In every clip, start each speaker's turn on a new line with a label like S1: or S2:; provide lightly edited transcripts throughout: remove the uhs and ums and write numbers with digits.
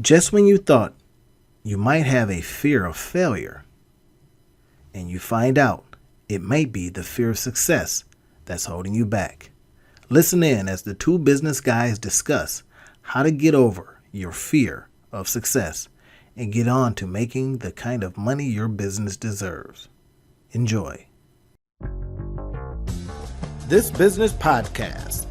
S1: Just when you thought you might have a fear of failure, and you find out it may be the fear of success that's holding you back. Listen in as the two business guys discuss how to get over your fear of success and get on to making the kind of money your business deserves. Enjoy. This business podcast,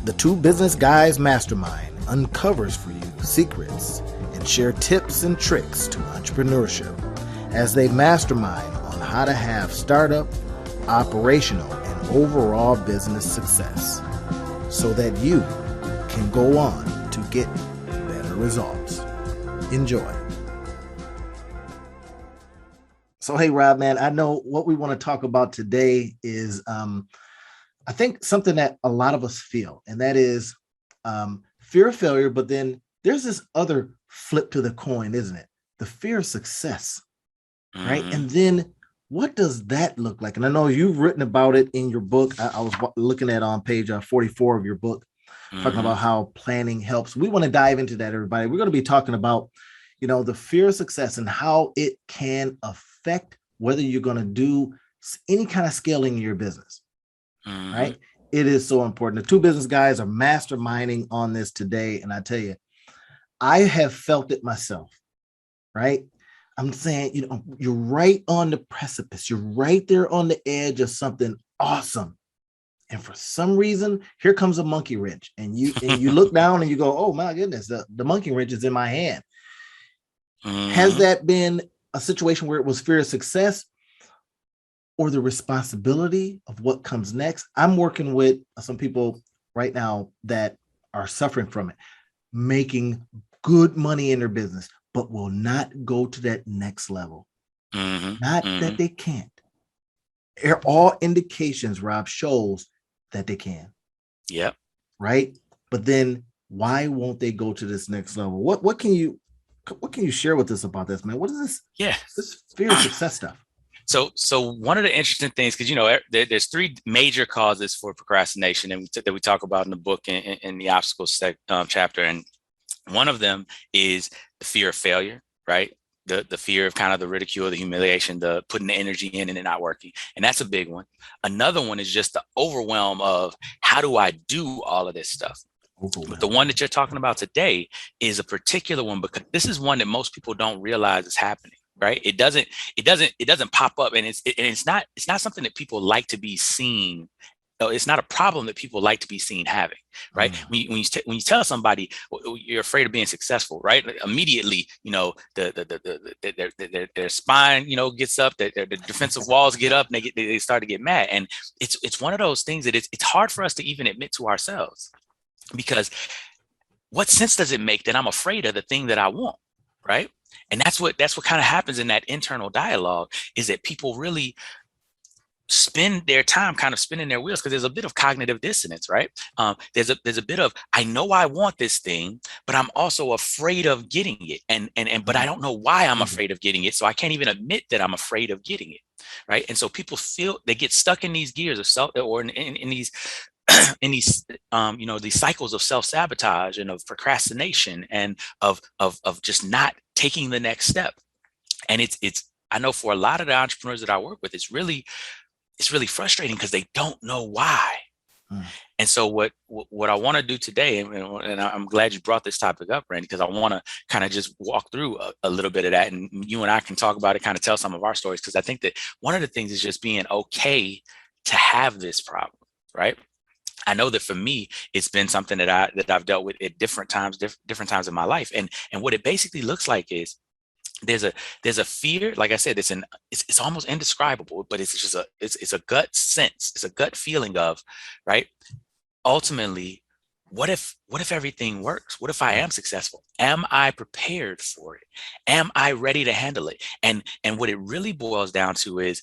S1: the two business guys mastermind, uncovers for you secrets and share tips and tricks to entrepreneurship as they mastermind on how to have startup, operational, and overall business success so that you can go on to get better results. Enjoy. So, hey, Rob, man, I know what we want to talk about today is, I think, something that a lot of us feel, and that is fear of failure. But then there's this other flip to the coin, isn't it? The fear of success, right?
S2: Mhm.
S1: And then what does that look like? And I know you've written about it in your book. I was looking at on page 44 of your book, talking
S2: Mhm.
S1: about how planning helps. We want to dive into that, everybody. We're going to be talking about, the fear of success and how it can affect whether you're going to do any kind of scaling in your business,
S2: Mhm.
S1: right? It is so important. The two business guys are masterminding on this today. And I tell you, I have felt it myself, right? I'm saying, you're right on the precipice. You're right there on the edge of something awesome. And for some reason, here comes a monkey wrench. And you look down and you go, oh my goodness, the monkey wrench is in my hand. Has
S2: Mhm.
S1: that been a situation where it was fear of success or the responsibility of what comes next? I'm working with some people right now that are suffering from it, making good money in their business, but will not go to that next level.
S2: Mhm.
S1: Not that
S2: Mhm.
S1: they can't. All indications, Rob, shows that they can,
S2: Yep.
S1: right? But then why won't they go to this next level? What can you share with us about this, man? What is this
S2: Yeah.
S1: this fear of success stuff?
S2: So one of the interesting things, because there's three major causes for procrastination, and that we talk about in the book in the obstacles chapter, and one of them is the fear of failure, right? The fear of kind of the ridicule, the humiliation, the putting the energy in and it not working, and that's a big one. Another one is just the overwhelm of how do I do all of this stuff. But the
S1: Overwhelmed.
S2: one that you're talking about today is a particular one because this is one that most people don't realize is happening, right? It doesn't pop up, and it's not something that people like to be seen. It's not a problem that people like to be seen having, right?
S1: Mm.
S2: When you tell somebody you're afraid of being successful, right? Like, immediately, their spine, gets up, their defensive walls get up, and they start to get mad, and it's one of those things that it's hard for us to even admit to ourselves because what sense does it make that I'm afraid of the thing that I want, right? And that's what kind of happens in that internal dialogue is that people really spend their time kind of spinning their wheels because there's a bit of cognitive dissonance, right? There's a bit of I know I want this thing, but I'm also afraid of getting it, and but I don't know why I'm
S1: Mhm.
S2: afraid of getting it, so I can't even admit that I'm afraid of getting it, right? And so people feel they get stuck in these gears of self or in these in these cycles of self-sabotage and of procrastination and of just not taking the next step. And it's I know for a lot of the entrepreneurs that I work with, it's really frustrating because they don't know why.
S1: Mm.
S2: And so what I want to do today, and I'm glad you brought this topic up, Randy, because I want to kind of just walk through a little bit of that, and you and I can talk about it, kind of tell some of our stories, because I think that one of the things is just being okay to have this problem, right? I know that for me, it's been something that I've dealt with at different times in my life, and what it basically looks like is there's a there's a fear, like I said, it's almost indescribable, but it's just it's a gut sense, it's a gut feeling of, right? Ultimately, what if everything works? What if I am successful? Am I prepared for it? Am I ready to handle it? And what it really boils down to is,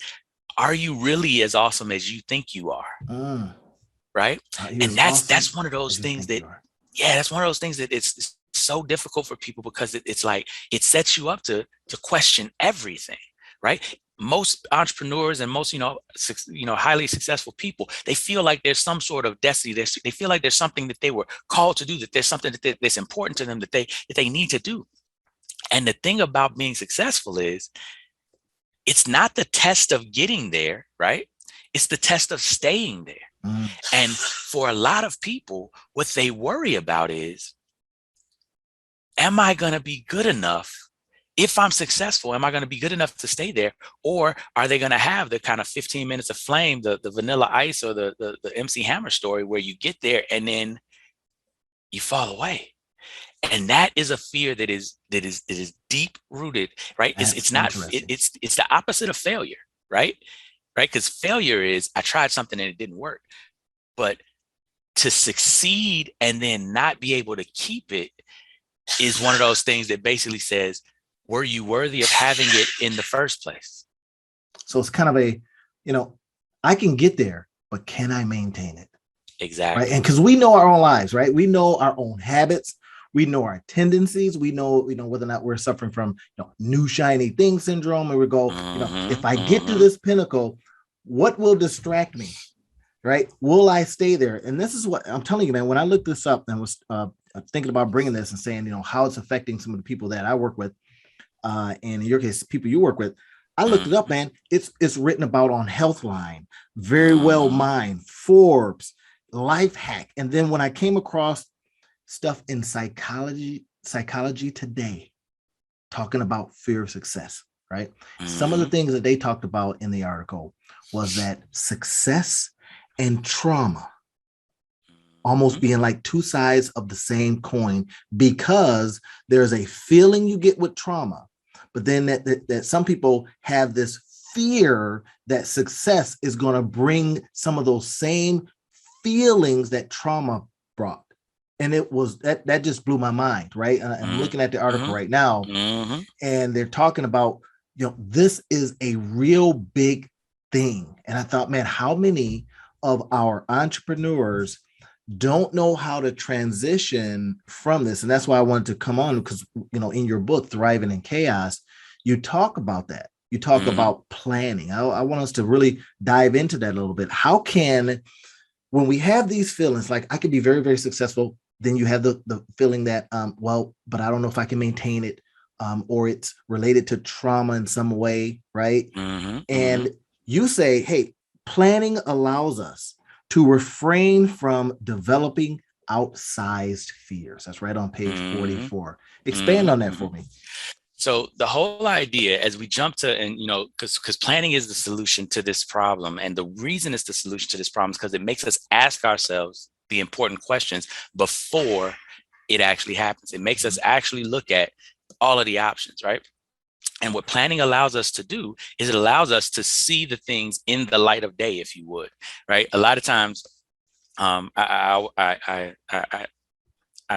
S2: are you really as awesome as you think you are?
S1: Mm.
S2: Right?
S1: Are you
S2: And
S1: as
S2: that's
S1: awesome
S2: one of
S1: as
S2: those
S1: you
S2: things
S1: think
S2: that,
S1: you are?
S2: yeah, that's one of those things that it's so difficult for people because it's like it sets you up to question everything, right? Most entrepreneurs and most highly successful people, they feel like there's some sort of destiny. They feel like there's something that they were called to do, that there's something that's important to them that they need to do. And the thing about being successful is it's not the test of getting there, right? It's the test of staying there.
S1: Mm.
S2: And for a lot of people, what they worry about is, am I going to be good enough? If I'm successful, am I going to be good enough to stay there? Or are they going to have the kind of 15 minutes of flame, the Vanilla Ice or the MC Hammer story where you get there and then you fall away? And that is a fear that is deep rooted, right?
S1: That's
S2: It's not,
S1: interesting.
S2: it's the opposite of failure, right? Right? Because failure is, I tried something and it didn't work. But to succeed and then not be able to keep it is one of those things that basically says, were you worthy of having it in the first place?
S1: So it's kind of a, I can get there, but can I maintain it?
S2: Exactly.
S1: Right. And because we know our own lives, right? We know our own habits. We know our tendencies. We know, whether or not we're suffering from, new shiny thing syndrome. And we go, if I get to this pinnacle, what will distract me? Right? Will I stay there? And this is what I'm telling you, man. When I looked this up and was thinking about bringing this and saying, how it's affecting some of the people that I work with, and in your case, people you work with, I looked it up, man. It's written about on Healthline, Very Well Mind, Forbes, Life Hack. And then when I came across stuff in Psychology Today, talking about fear of success, right? Some of the things that they talked about in the article was that success and trauma almost being like two sides of the same coin, because there's a feeling you get with trauma, but then that some people have this fear that success is going to bring some of those same feelings that trauma brought. And it was that just blew my mind, right? I'm looking at the article right now, and they're talking about, this is a real big thing. And I thought, man, how many of our entrepreneurs don't know how to transition from this? And that's why I wanted to come on, because, in your book, Thriving in Chaos, you talk about that. You talk about planning. I want us to really dive into that a little bit. How can, when we have these feelings, like I could be very, very successful, then you have the feeling that, but I don't know if I can maintain it, or it's related to trauma in some way, right? And you say, hey, planning allows us to refrain from developing outsized fears. That's right on page 44. Expand on that for me.
S2: So the whole idea, as we jump to, and because planning is the solution to this problem, and the reason it's the solution to this problem is because it makes us ask ourselves the important questions before it actually happens. It makes us actually look at all of the options, right? And what planning allows us to do is it allows us to see the things in the light of day, if you would, right? A lot of times, I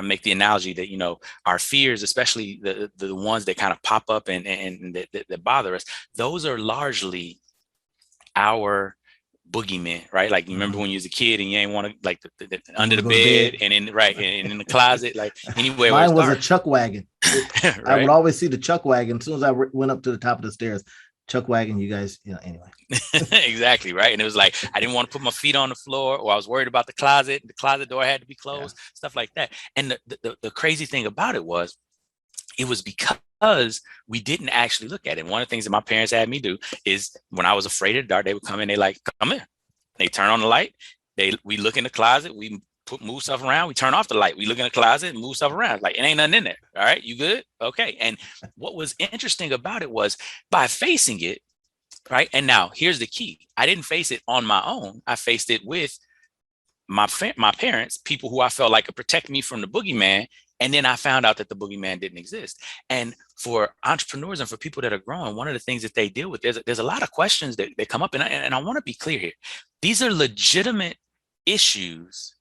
S2: make the analogy that, our fears, especially the ones that kind of pop up and that bother us, those are largely our boogeyman, right? Like, you remember when you was a kid and you ain't want to, like, under the bed and in the closet, like anywhere.
S1: Mine was a chuck wagon.
S2: Right?
S1: I would always see the chuck wagon as soon as I went up to the top of the stairs. Chuck wagon, you guys, anyway.
S2: Exactly, right. And it was like, I didn't want to put my feet on the floor, or I was worried about the closet door had to be closed, stuff like that. And the crazy thing about it was because we didn't actually look at it. And one of the things that my parents had me do is, when I was afraid of the dark, they would come in, they like, come in. They turn on the light. We look in the closet, we move stuff around, we turn off the light, we look in the closet and move stuff around. Like, it ain't nothing in there. All right, you good? Okay. And what was interesting about it was, by facing it, right? And now here's the key. I didn't face it on my own. I faced it with my parents, people who I felt like could protect me from the boogeyman. And then I found out that the boogeyman didn't exist. And for entrepreneurs and for people that are growing, one of the things that they deal with, there's a lot of questions that come up. And I want to be clear here. These are legitimate issues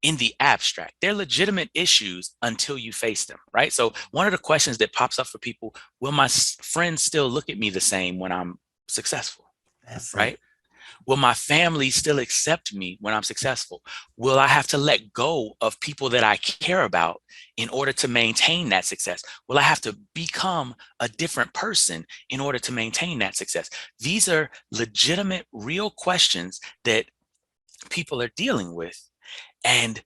S2: in the abstract. They're legitimate issues until you face them, right? So one of the questions that pops up for people, will my friends still look at me the same when I'm successful? That's right. Will my family still accept me when I'm successful? Will I have to let go of people that I care about in order to maintain that success? Will I have to become a different person in order to maintain that success? These are legitimate, real questions that people are dealing with. And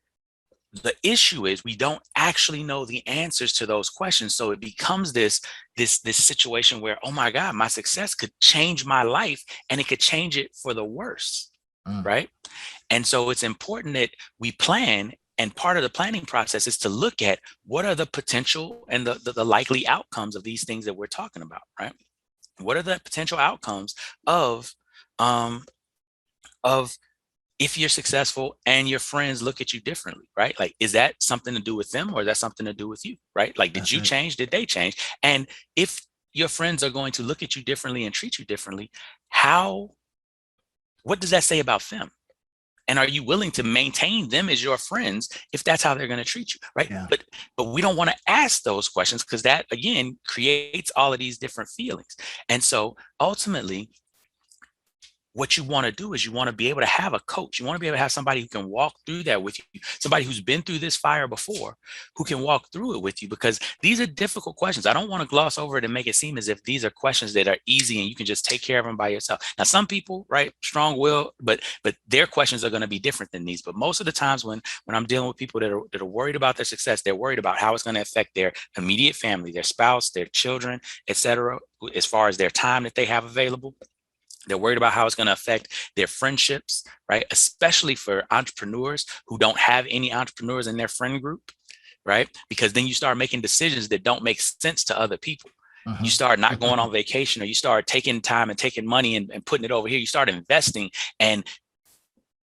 S2: The issue is we don't actually know the answers to those questions. So it becomes this situation where, oh my God, my success could change my life, and it could change it for the worse.
S1: Mm.
S2: Right. And so it's important that we plan. And part of the planning process is to look at what are the potential and the likely outcomes of these things that we're talking about. Right. What are the potential outcomes of of if you're successful and your friends look at you differently, right? Like, is that something to do with them, or is that something to do with you, right? Like, did
S1: That's
S2: you
S1: it.
S2: change? Did they change? And if your friends are going to look at you differently and treat you differently, what does that say about them? And are you willing to maintain them as your friends if that's how they're going to treat you, right?
S1: Yeah.
S2: But we don't want to ask those questions, because that again creates all of these different feelings. And so ultimately, what you want to do is you want to be able to have a coach. You want to be able to have somebody who can walk through that with you, somebody who's been through this fire before, who can walk through it with you, because these are difficult questions. I don't want to gloss over it and make it seem as if these are questions that are easy and you can just take care of them by yourself. Now, some people, right, strong will, but their questions are going to be different than these. But most of the times when I'm dealing with people that are worried about their success, they're worried about how it's going to affect their immediate family, their spouse, their children, etc., as far as their time that they have available. They're worried about how it's going to affect their friendships, right? Especially for entrepreneurs who don't have any entrepreneurs in their friend group, right? Because then you start making decisions that don't make sense to other people.
S1: Mm-hmm.
S2: You start not going on vacation, or you start taking time and taking money and putting it over here. You start investing, and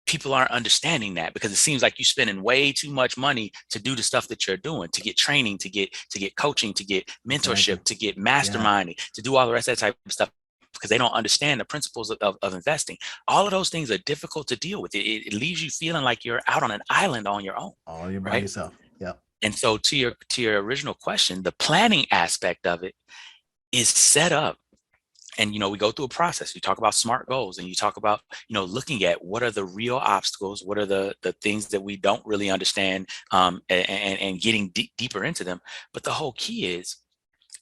S2: people aren't understanding that, because it seems like you're spending way too much money to do the stuff that you're doing, to get training, to get coaching, to get mentorship, to get masterminding, to do all the rest of that type of stuff, because they don't understand the principles of investing. All of those things are difficult to deal with. It leaves you feeling like you're out on an island on your own.
S1: All you by
S2: right?
S1: yourself. Yeah.
S2: And so to your original question, the planning aspect of it is set up. And, we go through a process. You talk about SMART goals, and you talk about, looking at what are the real obstacles, what are the things that we don't really understand, and getting deeper into them. But the whole key is,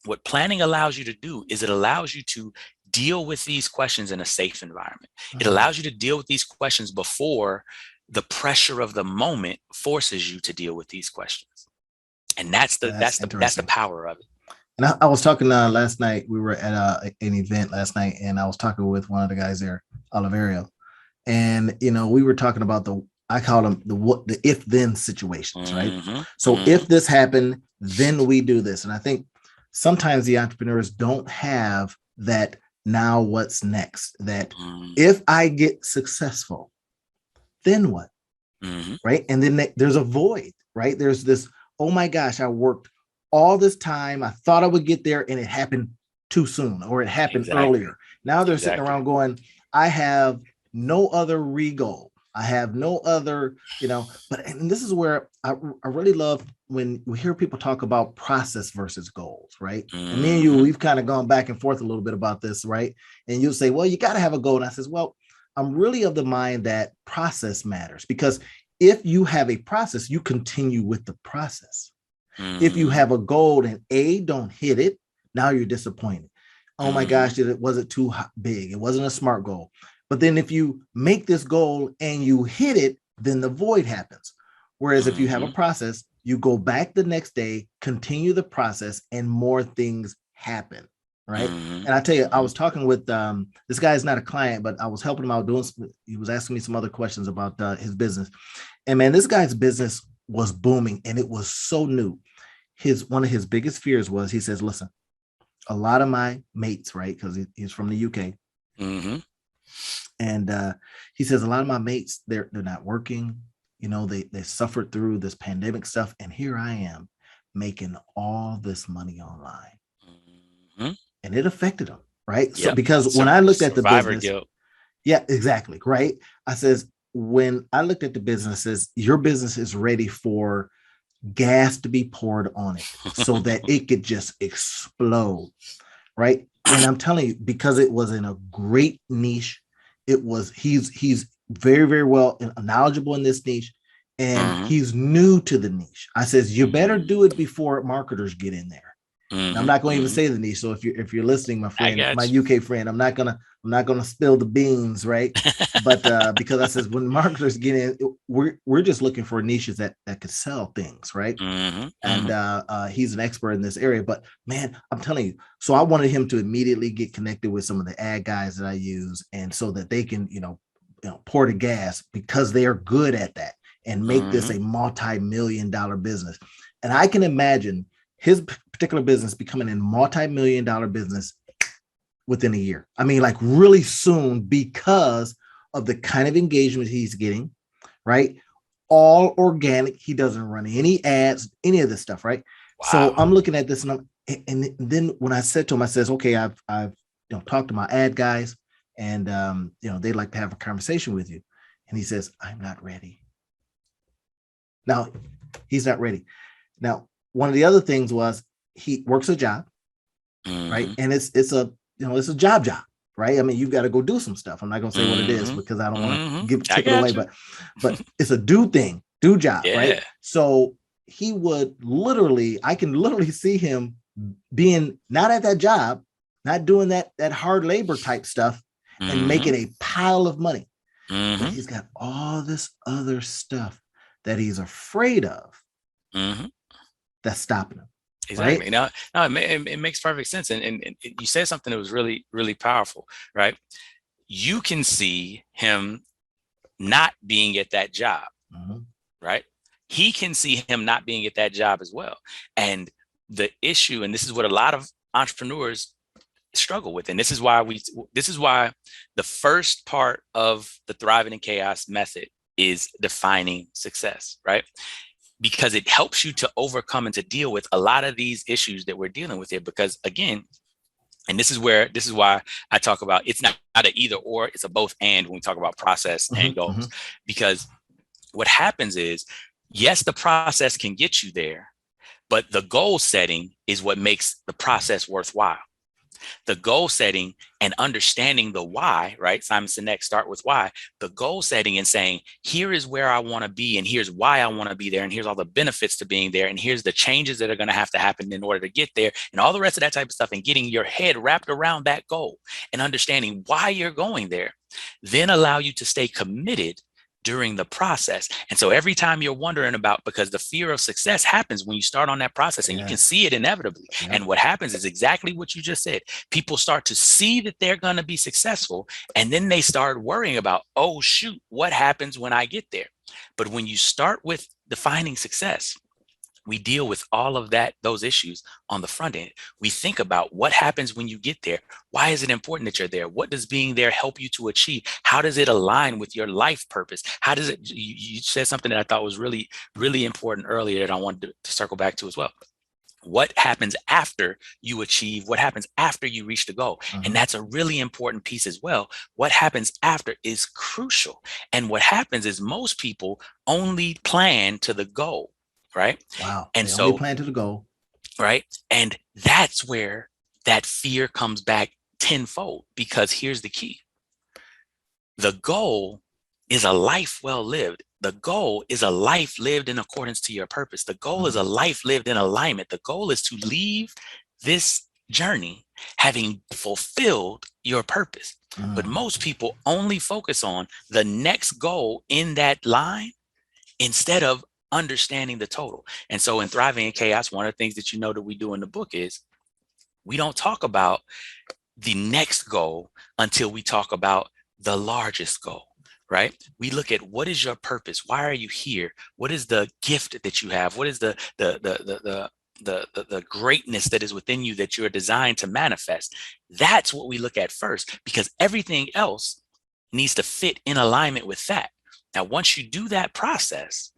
S2: what planning allows you to do is it allows you to deal with these questions in a safe environment. It allows you to deal with these questions before the pressure of the moment forces you to deal with these questions. And that's the power of it.
S1: And I was talking last night. We were at an event last night, and I was talking with one of the guys there, Oliverio, and we were talking about I call them the if then situations, right?
S2: Mm-hmm.
S1: So if this happened, then we do this. And I think sometimes the entrepreneurs don't have that now what's next, that if I get successful, then what? Right? And then there's a void, right? There's this, oh my gosh, I worked all this time. I thought I would get there, and it happened too soon, or it happened earlier. Now they're sitting around going, I have no other goal. I have no other, and this is where I really love when we hear people talk about process versus goals, right? And me and you, we've kind of gone back and forth a little bit about this, right? And you'll say, well, you got to have a goal. And I says, well, I'm really of the mind that process matters, because if you have a process, you continue with the process. If you have a goal and don't hit it, now you're disappointed. Oh my gosh, it wasn't too big. It wasn't a SMART goal. But then if you make this goal and you hit it, then the void happens. Whereas if you have a process, you go back the next day, continue the process, and more things happen, right? And I tell you, I was talking with this guy is not a client, but I was helping him out he was asking me some other questions about his business. And man, this guy's business was booming, and it was so new. One of his biggest fears was, he says, listen, a lot of my mates, right, because he's from the UK, and he says a lot of my mates, they're not working, they suffered through this pandemic stuff, and here I am making all this money online, and it affected them, right? So because when I looked at the business, yeah, exactly, right. I says, when I looked at the businesses, your business is ready for gas to be poured on it so that it could just explode, right? And I'm telling you, because it was in a great niche, he's very, very well and knowledgeable in this niche, and he's new to the niche. I says, you better do it before marketers get in there. I'm
S2: Mm-hmm.
S1: not going to even
S2: Mm-hmm.
S1: say the niche. So if you're listening, my
S2: I
S1: friend, my
S2: got
S1: UK friend, I'm not gonna spill the beans, right? But
S2: you.
S1: because I says when marketers get in, we're just looking for niches that could sell things, right?
S2: Mm-hmm.
S1: And
S2: Mm-hmm.
S1: he's an expert in this area. But man, I'm telling you, so I wanted him to immediately get connected with some of the ad guys that I use, and so that they can, pour the gas because they are good at that and make this
S2: Mm-hmm.
S1: a multi-million-dollar business. And I can imagine his particular business becoming a multi-million-dollar business within a year. I mean, like really soon because of the kind of engagement he's getting, right? All organic. He doesn't run any ads, any of this stuff, right? So
S2: Wow.
S1: I'm looking at this, and then when I said to him, I says, okay, I've talked to my ad guys, and they'd like to have a conversation with you. And he says, I'm not ready. Now, he's not ready. Now, one of the other things was he works a job, right?
S2: Mm-hmm.
S1: And it's a job, right? I mean, you've got to go do some stuff. I'm not gonna say what it is
S2: Mm-hmm.
S1: because I don't want
S2: Mm-hmm.
S1: to
S2: I
S1: take it away,
S2: got you.
S1: but it's a do job, right?
S2: Yeah.
S1: So he would I can literally see him being not at that job, not doing that hard labor type stuff and
S2: Mm-hmm.
S1: making a pile of money. But
S2: Mm-hmm.
S1: he's got all this other stuff that he's afraid of
S2: Mm-hmm.
S1: that's stopping him, right?
S2: Exactly. Now, it makes perfect sense. And you said something that was really, really powerful, right? You can see him not being at that job,
S1: Mhm.
S2: right? He can see him not being at that job as well. And the issue, and this is what a lot of entrepreneurs struggle with, and this is why the first part of the Thriving in Chaos method is defining success, right? Because it helps you to overcome and to deal with a lot of these issues that we're dealing with here. Because again, and this is why I talk about it's not an either or, it's a both and when we talk about process and
S1: Mhm.
S2: goals.
S1: Mhm.
S2: Because what happens is, yes, the process can get you there, but the goal setting is what makes the process worthwhile. The goal setting and understanding the why, right? Simon Sinek, start with why. The goal setting and saying, here is where I want to be, and here's why I want to be there, and here's all the benefits to being there, and here's the changes that are going to have to happen in order to get there, and all the rest of that type of stuff, and getting your head wrapped around that goal and understanding why you're going there, then allow you to stay committed during the process. And so every time you're wondering about, because the fear of success happens when you start on that process, and you can
S1: Yes.
S2: see it inevitably.
S1: Yep.
S2: And what happens is exactly what you just said. People start to see that they're going to be successful, and then they start worrying about, oh shoot, what happens when I get there? But when you start with defining success, we deal with all of those issues on the front end. We think about what happens when you get there. Why is it important that you're there? What does being there help you to achieve? How does it align with your life purpose? How does it, you said something that I thought was really, really important earlier that I wanted to circle back to as well. What happens after you achieve? What happens after you reach the goal? And that's a really important piece as well. What happens after is crucial. And what happens is most people only plan to the goal, right?
S1: Wow.
S2: And
S1: They only
S2: so,
S1: plan to the goal.
S2: right. And that's where that fear comes back tenfold, because here's the key. The goal is a life well lived. The goal is a life lived in accordance to your purpose. The goal is a life lived in alignment. The goal is to leave this journey having fulfilled your purpose. But most people only focus on the next goal in that line instead of understanding the total. And so in Thriving in Chaos, one of the things that that we do in the book is we don't talk about the next goal until we talk about the largest goal, right? We look at what is your purpose? Why are you here? What is the gift that you have? What is the greatness that is within you that you're designed to manifest? That's what we look at first, because everything else needs to fit in alignment with that. Now, once you do that process,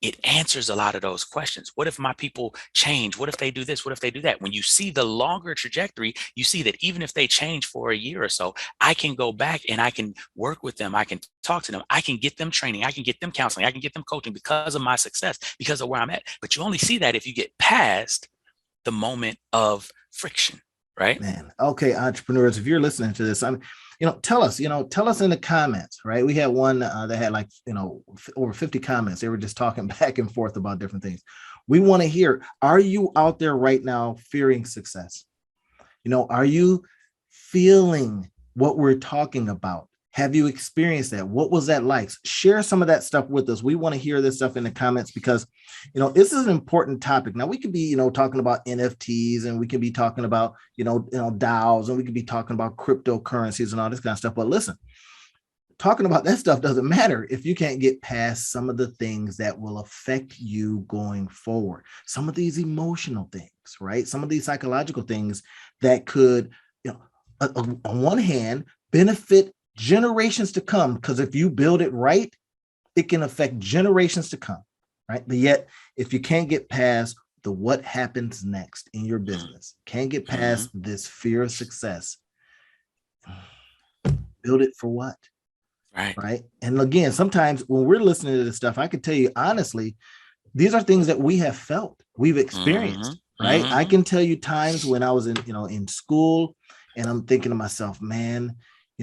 S2: it answers a lot of those questions. What if my people change? What if they do this? What if they do that? When you see the longer trajectory, you see that even if they change for a year or so, I can go back and I can work with them. I can talk to them. I can get them training. I can get them counseling. I can get them coaching because of my success, because of where I'm at. But you only see that if you get past the moment of friction, right?
S1: Man, okay, entrepreneurs, if you're listening to this, tell us in the comments, right? We had one that had like, over 50 comments. They were just talking back and forth about different things. We want to hear, are you out there right now fearing success? Are you feeling what we're talking about? Have you experienced that? What was that like? Share some of that stuff with us. We want to hear this stuff in the comments because, this is an important topic. Now we could be, talking about NFTs, and we can be talking about, DAOs, and we could be talking about cryptocurrencies and all this kind of stuff. But listen, talking about that stuff doesn't matter if you can't get past some of the things that will affect you going forward. Some of these emotional things, right? Some of these psychological things that could, on one hand, benefit generations to come, because if you build it right, it can affect generations to come, right? But yet, if you can't get past the what happens next in your business, can't get past this fear of success, build it for what? Right. And again, sometimes when we're listening to this stuff, I can tell you honestly, these are things that we have felt, we've experienced, right? I can tell you times when I was in school, and I'm thinking to myself, man,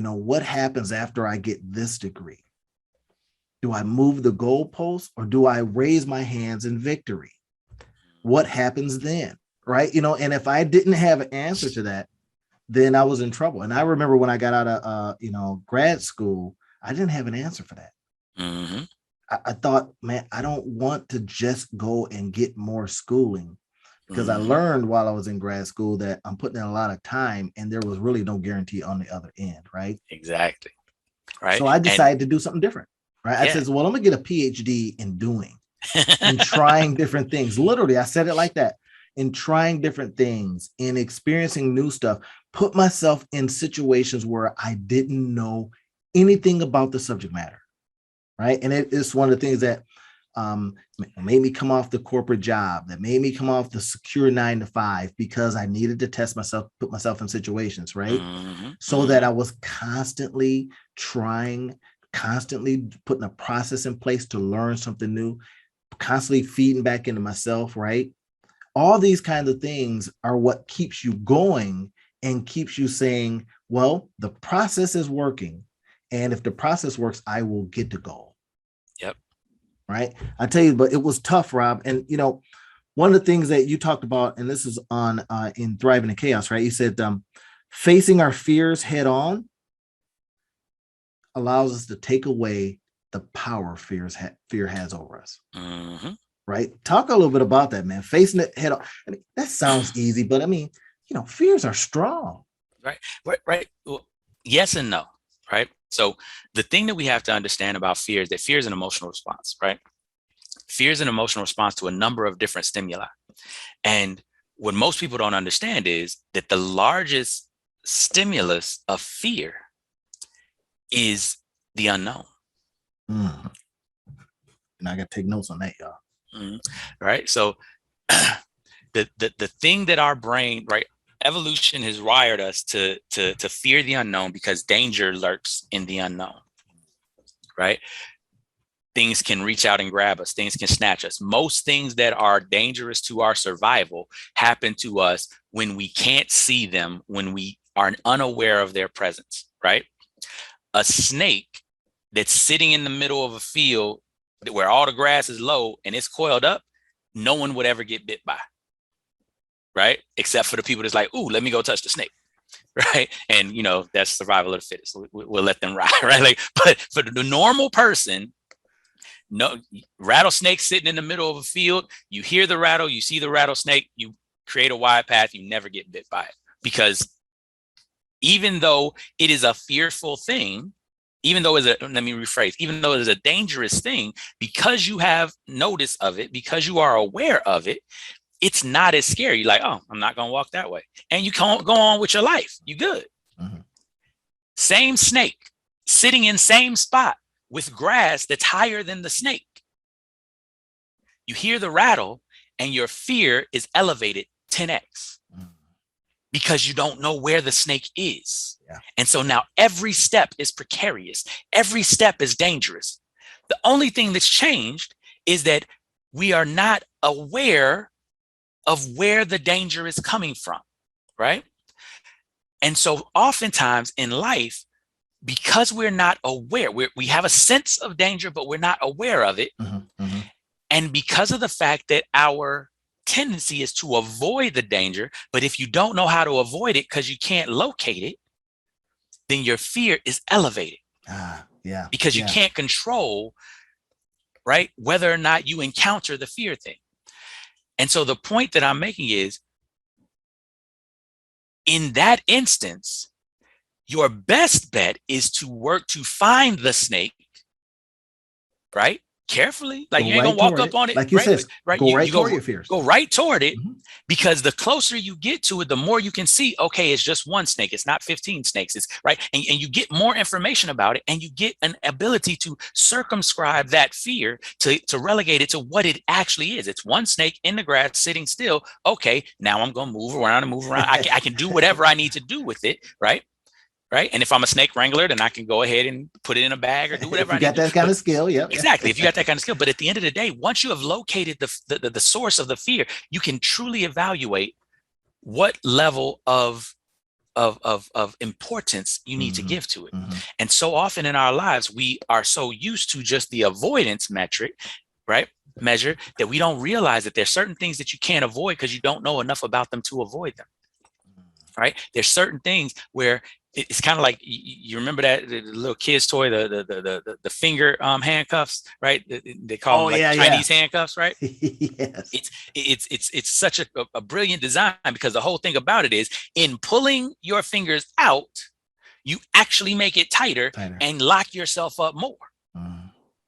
S1: what happens after I get this degree? Do I move the goalposts, or do I raise my hands in victory? What happens then? Right. And if I didn't have an answer to that, then I was in trouble. And I remember when I got out of, grad school, I didn't have an answer for that. I thought, man, I don't want to just go and get more schooling, because I learned while I was in grad school that I'm putting in a lot of time, and there was really no guarantee on the other end. Right.
S2: Exactly. Right.
S1: So I decided to do something different. Right. I said, well, I'm going to get a PhD in doing and trying different things. Literally, I said it like that. In trying different things, in experiencing new stuff, put myself in situations where I didn't know anything about the subject matter. Right. And it's one of the things that made me come off the corporate job, that made me come off the secure 9-to-5, because I needed to test myself, put myself in situations, right? So that I was constantly trying, constantly putting a process in place to learn something new, constantly feeding back into myself, right? All these kinds of things are what keeps you going and keeps you saying, well, the process is working. And if the process works, I will get the goal.
S2: Yep.
S1: Right. I tell you, but it was tough, Rob. And, one of the things that you talked about, and this is on in Thriving in Chaos, right? You said facing our fears head on allows us to take away the power fear has over us. Right. Talk a little bit about that, man. Facing it head on. I mean, that sounds easy, but I mean, fears are strong.
S2: Right. Well, yes and no. Right. So the thing that we have to understand about fear is that fear is an emotional response, right? Fear is an emotional response to a number of different stimuli. And what most people don't understand is that the largest stimulus of fear is the unknown.
S1: And I got to take notes on that, y'all.
S2: Right. So the thing that our brain, right, evolution has wired us to fear the unknown because danger lurks in the unknown, right? Things can reach out and grab us. Things can snatch us. Most things that are dangerous to our survival happen to us when we can't see them, when we are unaware of their presence, right? A snake that's sitting in the middle of a field where all the grass is low and it's coiled up, no one would ever get bit by. Right? Except for the people that's like, ooh, let me go touch the snake. Right. And, that's survival of the fittest. We'll let them ride. Right. Like, but for the normal person, no rattlesnake sitting in the middle of a field, you hear the rattle, you see the rattlesnake, you create a wide path, you never get bit by it. Because even though it is a fearful thing, even though let me rephrase, even though it is a dangerous thing, because you have notice of it, because you are aware of it, it's not as scary. You're like, oh, I'm not going to walk that way. And you can't go on with your life. You good. Same snake sitting in same spot with grass that's higher than the snake. You hear the rattle and your fear is elevated 10x because you don't know where the snake is. Yeah. And so now every step is precarious. Every step is dangerous. The only thing that's changed is that we are not aware of where the danger is coming from, right? And so oftentimes in life, because we're not aware, we have a sense of danger, but we're not aware of it. And because of the fact that our tendency is to avoid the danger, but if you don't know how to avoid it because you can't locate it, then your fear is elevated.
S1: Yeah.
S2: Because you can't control, right, whether or not you encounter the fear thing. And so the point that I'm making is, in that instance, your best bet is to work to find the snake, right? Carefully, like you ain't gonna walk up on it,
S1: like you
S2: right?
S1: said,
S2: Right?
S1: go
S2: You
S1: right toward your fears.
S2: go right toward it,
S1: Mhm.
S2: because the closer you get to it, the more you can see, okay, it's just one snake. It's not 15 snakes. It's right. And you get more information about it, and you get an ability to circumscribe that fear to relegate it to what it actually is. It's one snake in the grass sitting still. Okay, now I'm gonna move around and move around. I can do whatever I need to do with it, right? Right. And if I'm a snake wrangler, then I can go ahead and put it in a bag or do whatever
S1: If you
S2: I need
S1: got
S2: to do.
S1: that kind
S2: But
S1: of skill, yeah.
S2: exactly. If you got that kind of skill. But at the end of the day, once you have located the source of the fear, you can truly evaluate what level of importance you need to give to it. And so often in our lives, we are so used to just the avoidance metric, right? Measure, that we don't realize that there's certain things that you can't avoid because you don't know enough about them to avoid them. Right? There's certain things where it's kind of like, you remember that the little kid's toy, the finger handcuffs, right? They call them like Chinese handcuffs, right?
S1: Yes.
S2: It's such a brilliant design, because the whole thing about it is, in pulling your fingers out, you actually make it tighter and lock yourself up more,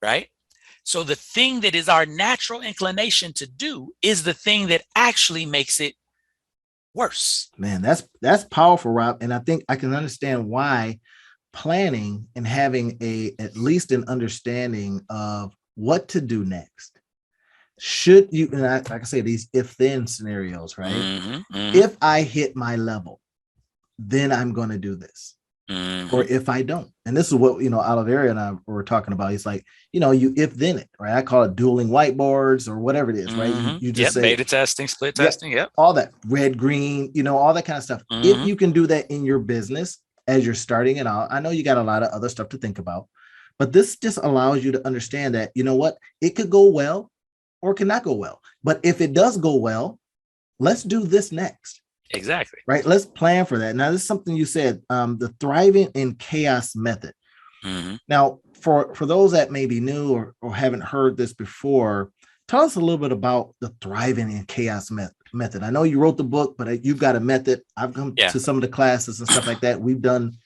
S2: right? So the thing that is our natural inclination to do is the thing that actually makes it worse.
S1: Man, that's powerful, Rob. And I think I can understand why planning and having at least an understanding of what to do next. Should you, and like I say, these if-then scenarios, right? If I hit my level, then I'm going to do this. Or if I don't. And this is what, Oliveria and I were talking about. It's like, you if-then it, right? I call it dueling whiteboards or whatever it is, right? You just say
S2: beta testing, split testing,
S1: all that, red, green, all that kind of stuff. If you can do that in your business as you're starting it out, I know you got a lot of other stuff to think about, but this just allows you to understand that, what, it could go well or it cannot go well. But if it does go well, let's do this next.
S2: Exactly.
S1: Right. Let's plan for that. Now, this is something you said, the thriving in chaos method. Now, for those that may be new or haven't heard this before, tell us a little bit about the thriving in chaos method. I know you wrote the book, but you've got a method. I've come to some of the classes and stuff like that. We've done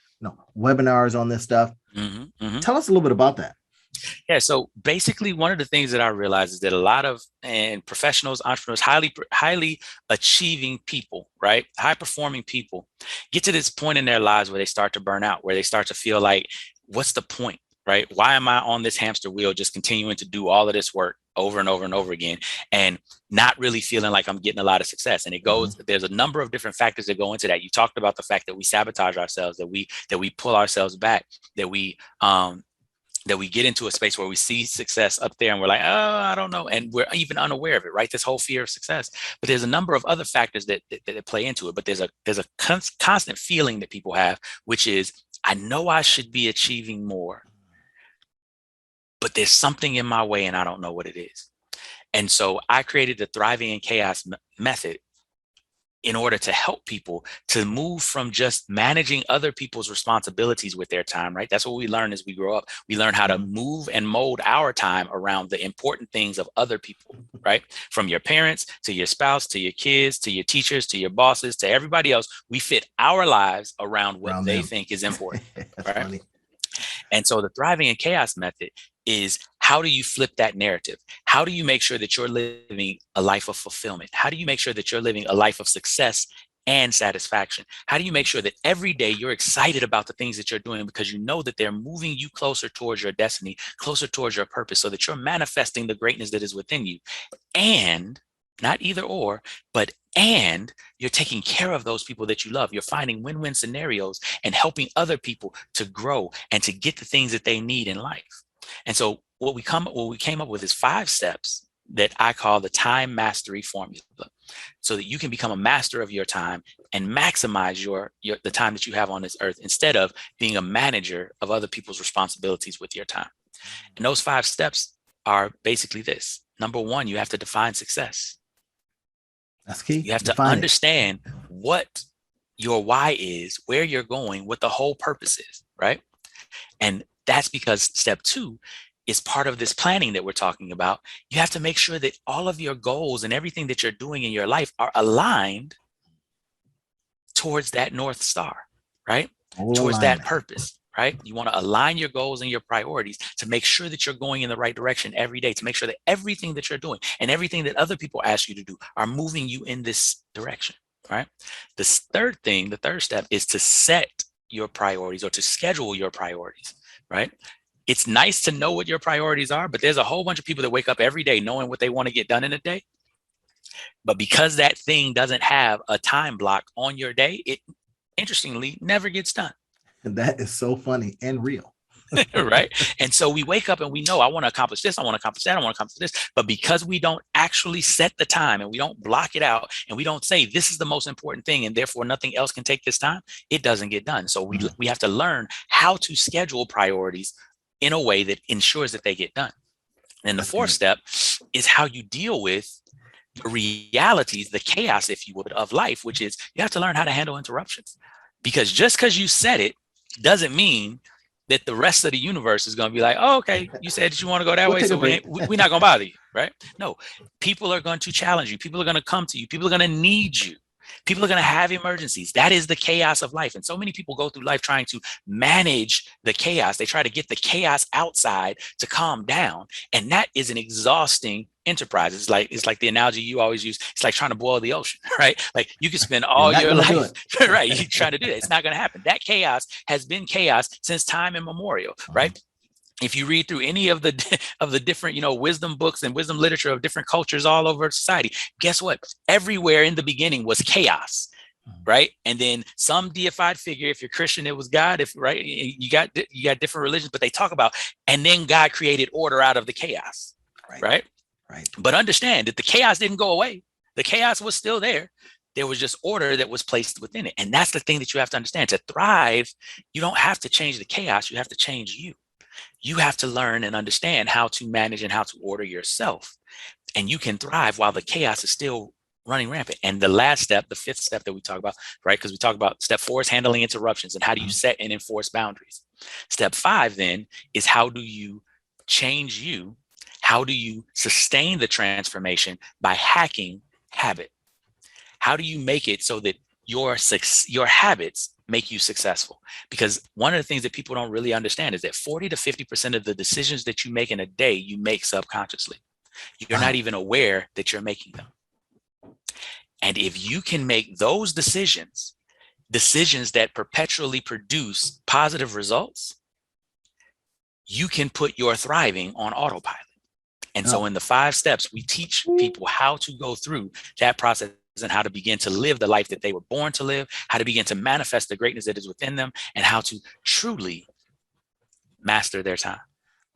S1: webinars on this stuff. Tell us a little bit about that.
S2: Yeah. So basically, one of the things that I realized is that a lot of professionals, entrepreneurs, highly achieving people, right, high performing people, get to this point in their lives where they start to burn out, where they start to feel like, what's the point, right? Why am I on this hamster wheel, just continuing to do all of this work over and over and over again, and not really feeling like I'm getting a lot of success? And it goes, there's a number of different factors that go into that. You talked about the fact that we sabotage ourselves, that we pull ourselves back, that we get into a space where we see success up there and we're like, oh, I don't know. And we're even unaware of it, right? This whole fear of success. But there's a number of other factors that play into it. But there's a constant feeling that people have, which is, I know I should be achieving more, but there's something in my way and I don't know what it is. And so I created the Thriving in Chaos method in order to help people to move from just managing other people's responsibilities with their time, right? That's what we learn as we grow up. We learn how to move and mold our time around the important things of other people, right? From your parents to your spouse, to your kids, to your teachers, to your bosses, to everybody else. We fit our lives around what they think is important, right? Funny. And so the Thriving in Chaos method is, how do you flip that narrative? How do you make sure that you're living a life of fulfillment? How do you make sure that you're living a life of success and satisfaction? How do you make sure that every day you're excited about the things that you're doing because you know that they're moving you closer towards your destiny, closer towards your purpose, so that you're manifesting the greatness that is within you? And not either or, but and you're taking care of those people that you love. You're finding win-win scenarios and helping other people to grow and to get the things that they need in life. And so what we came up with is 5 steps that I call the time mastery formula, so that you can become a master of your time and maximize the time that you have on this earth, instead of being a manager of other people's responsibilities with your time. And those 5 steps are basically this: number one, you have to define success.
S1: That's key.
S2: You have to
S1: Define it.
S2: understand what your why is, where you're going, what the whole purpose is, right? And that's because step two is part of this planning that we're talking about. You have to make sure that all of your goals and everything that you're doing in your life are aligned towards that North Star, right? Towards that purpose, right? You want to align your goals and your priorities to make sure that you're going in the right direction every day, to make sure that everything that you're doing and everything that other people ask you to do are moving you in this direction, right? The third step is to set your priorities or to schedule your priorities, right? It's nice to know what your priorities are, but there's a whole bunch of people that wake up every day knowing what they want to get done in a day. But because that thing doesn't have a time block on your day, it interestingly never gets done.
S1: And that is so funny and real.
S2: Right. And so we wake up and we know I want to accomplish this, I want to accomplish that, I want to accomplish this. But because we don't actually set the time and we don't block it out and we don't say this is the most important thing and therefore nothing else can take this time, it doesn't get done. So we have to learn how to schedule priorities in a way that ensures that they get done. And the fourth step is how you deal with the realities, the chaos, if you would, of life, which is you have to learn how to handle interruptions. Because just because you said it doesn't mean that the rest of the universe is going to be like, oh, okay, you said that you want to go that way, so we're not going to bother you, right? No, people are going to challenge you. People are going to come to you. People are going to need you. People are going to have emergencies. That is the chaos of life. And so many people go through life trying to manage the chaos. They try to get the chaos outside to calm down. And that is an exhausting enterprise. It's like the analogy you always use. It's like trying to boil the ocean, right? Like you can spend all your life, right? You try to do that. It's not going to happen. That chaos has been chaos since time immemorial, right? If you read through any of the different, wisdom books and wisdom literature of different cultures all over society, guess what? Everywhere in the beginning was chaos, right? And then some deified figure. If you're Christian, it was God. If right, you got different religions, but they talk about, and then God created order out of the chaos, right? Right. But understand that the chaos didn't go away. The chaos was still there. There was just order that was placed within it, and that's the thing that you have to understand. To thrive, you don't have to change the chaos. You have to change you. You have to learn and understand how to manage and how to order yourself. And you can thrive while the chaos is still running rampant. And the last step, the fifth step that we talk about, right? Because we talk about step 4 is handling interruptions and how do you set and enforce boundaries. Step 5 then is how do you change you? How do you sustain the transformation by hacking habit? How do you make it so that your habits make you successful? Because one of the things that people don't really understand is that 40 to 50% of the decisions that you make in a day, you make subconsciously. You're not even aware that you're making them. And if you can make those decisions that perpetually produce positive results, you can put your thriving on autopilot. And so in the 5 steps, we teach people how to go through that process and how to begin to live the life that they were born to live, how to begin to manifest the greatness that is within them, and how to truly master their time.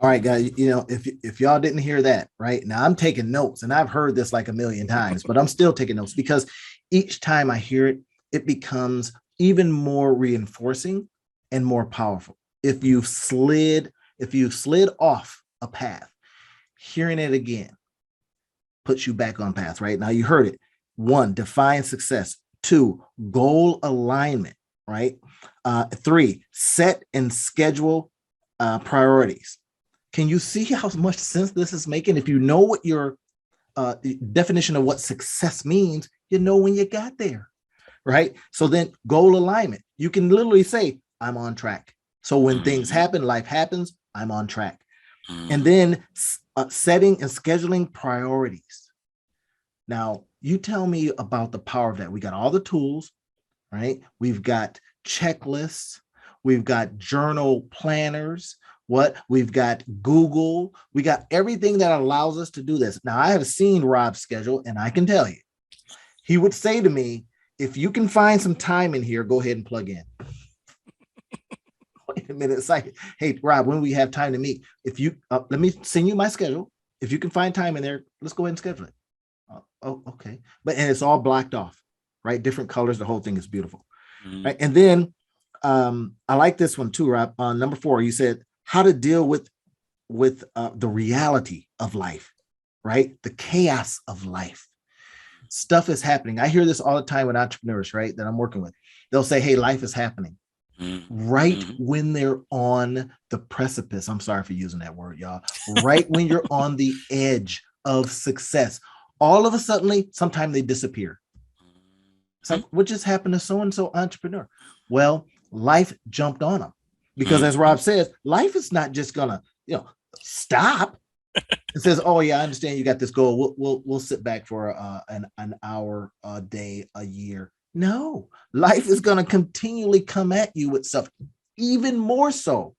S1: All right, guys, if y'all didn't hear that, right now, I'm taking notes, and I've heard this like a million times, but I'm still taking notes because each time I hear it, it becomes even more reinforcing and more powerful. If you've slid off a path, hearing it again puts you back on path, right? Now you heard it. 1, define success. 2, goal alignment, right? 3, set and schedule priorities. Can you see how much sense this is making? If you know what your definition of what success means, you know when you got there, right? So then goal alignment, you can literally say, I'm on track. So when things happen, life happens, I'm on track. And then setting and scheduling priorities. Now, you tell me about the power of that. We got all the tools, right? We've got checklists. We've got journal planners. We've got Google. We got everything that allows us to do this. Now, I have seen Rob's schedule, and I can tell you, he would say to me, if you can find some time in here, go ahead and plug in. Wait a minute. It's like, hey, Rob, when we have time to meet, if you let me send you my schedule. If you can find time in there, let's go ahead and schedule it. Oh, okay. And it's all blocked off, right? Different colors. The whole thing is beautiful. Right. And then I like this one too, Rob. Number 4, you said how to deal with the reality of life. right? The chaos of life. Stuff is happening. I hear this all the time with entrepreneurs, right, that I'm working with. They'll say, hey, life is happening. Right when they're on the precipice. I'm sorry for using that word, y'all. Right when you're on the edge of success, all of a sudden, sometimes they disappear. It's like, what just happened to so-and-so entrepreneur? Well, life jumped on them because as Rob says, life is not just gonna, stop. It says, oh yeah, I understand you got this goal. We'll sit back for an hour, a day, a year. No, life is going to continually come at you with stuff, even more so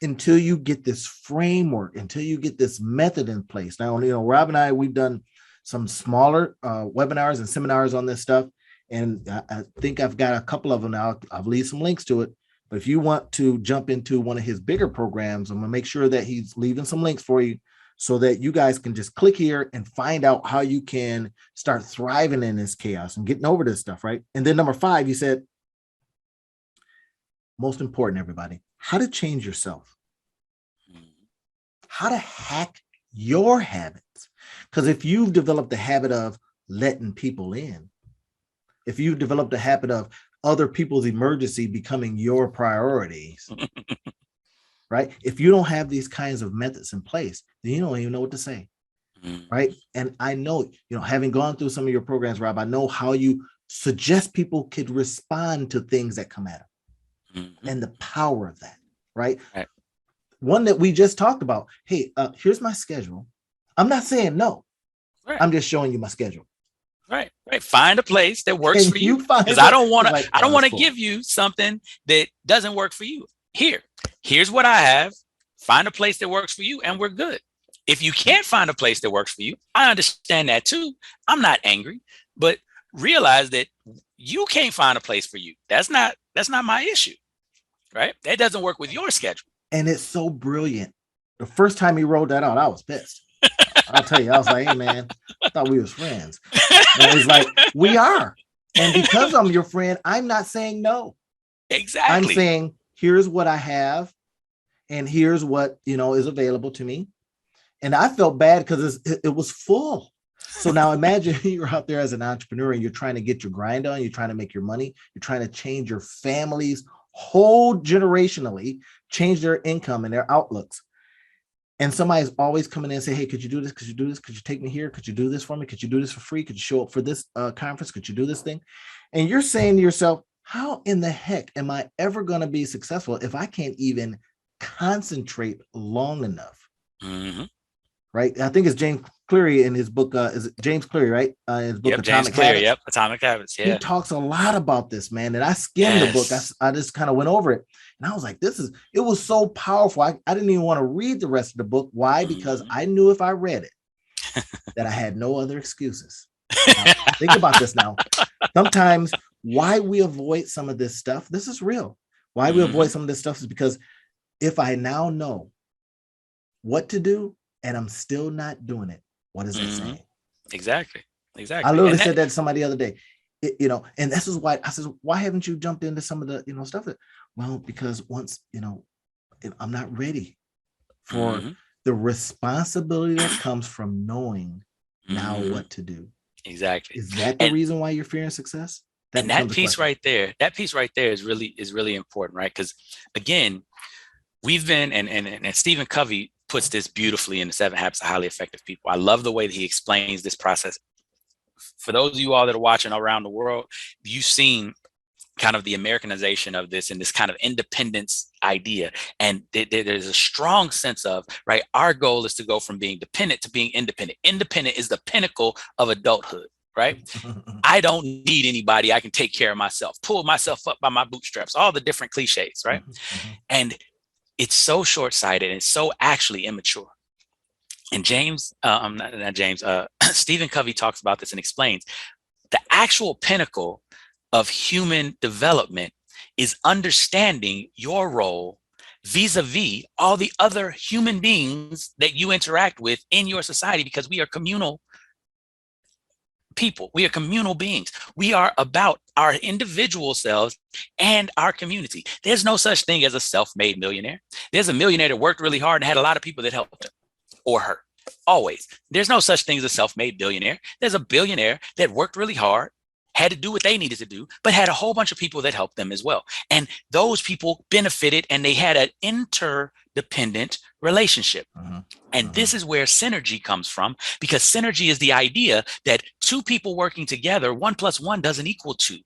S1: until you get this framework, until you get this method in place. Now, Rob and I, we've done some smaller webinars and seminars on this stuff. And I think I've got a couple of them now. I'll leave some links to it. But if you want to jump into one of his bigger programs, I'm going to make sure that he's leaving some links for you so that you guys can just click here and find out how you can start thriving in this chaos and getting over this stuff, right? And then number 5, he said, most important, everybody, how to change yourself, how to hack your habits. Because if you've developed the habit of letting people in, if you've developed a habit of other people's emergency becoming your priorities, right? If you don't have these kinds of methods in place, then you don't even know what to say, right? And I know, having gone through some of your programs, Rob, I know how you suggest people could respond to things that come at them and the power of that, right? One that we just talked about. Hey, here's my schedule. I'm not saying no. I'm just showing you my schedule.
S2: Right. Find a place that works for you. Because I don't want to. I don't want to give you something that doesn't work for you. Here's what I have. Find a place that works for you, and we're good. If you can't find a place that works for you, I understand that too. I'm not angry, but realize that you can't find a place for you. That's not my issue, right? That doesn't work with your schedule.
S1: And it's so brilliant. The first time he rolled that out, I was pissed. I'll tell you, I was like, hey man, I thought we was friends. And he's like, we are. And because I'm your friend, I'm not saying no.
S2: Exactly.
S1: I'm saying, here's what I have. And here's what, is available to me. And I felt bad because it was full. So now imagine you're out there as an entrepreneur and you're trying to get your grind on. You're trying to make your money. You're trying to change your family's whole generationally, change their income and their outlooks. And somebody's always coming in and say, hey, could you do this? Could you do this? Could you take me here? Could you do this for me? Could you do this for free? Could you show up for this conference? Could you do this thing? And you're saying to yourself, how in the heck am I ever going to be successful if I can't even concentrate long enough? Right? I think it's James Cleary in his book. Is it James Cleary, right? His book, Atomic Habits.
S2: Atomic Habits. Yeah.
S1: He talks a lot about this, man. And I skimmed the book. I just kind of went over it. And I was like, it was so powerful. I didn't even want to read the rest of the book. Why? Because I knew if I read it, that I had no other excuses. Think about this now. Sometimes why we avoid some of this stuff, this is real. Why we avoid some of this stuff is because if I now know what to do and I'm still not doing it, what is it saying?
S2: Exactly.
S1: I literally said that to somebody the other day, and this is why I said, why haven't you jumped into some of the, stuff that, well, because once, I'm not ready for the responsibility that comes from knowing now what to do.
S2: Exactly.
S1: Is that the reason why you're fearing success?
S2: That piece right there is really important, right? Because again, we've been, and Stephen Covey puts this beautifully in the 7 Habits of Highly Effective People. I love the way that he explains this process. For those of you all that are watching around the world, you've seen kind of the Americanization of this and this kind of independence idea. And there's a strong sense of, right, our goal is to go from being dependent to being independent. Independent is the pinnacle of adulthood, right? I don't need anybody. I can take care of myself, pull myself up by my bootstraps, all the different cliches, right? And it's so short-sighted and so actually immature. And Stephen Covey talks about this and explains the actual pinnacle of human development is understanding your role vis-a-vis all the other human beings that you interact with in your society, because we are communal people. We are communal beings. We are about our individual selves and our community. There's no such thing as a self-made millionaire. There's a millionaire that worked really hard and had a lot of people that helped him or her. Always. There's no such thing as a self-made billionaire. There's a billionaire that worked really hard, had to do what they needed to do, but had a whole bunch of people that helped them as well. And those people benefited, and they had an interdependent relationship. And this is where synergy comes from, because synergy is the idea that two people working together, 1 + 1 doesn't equal 2.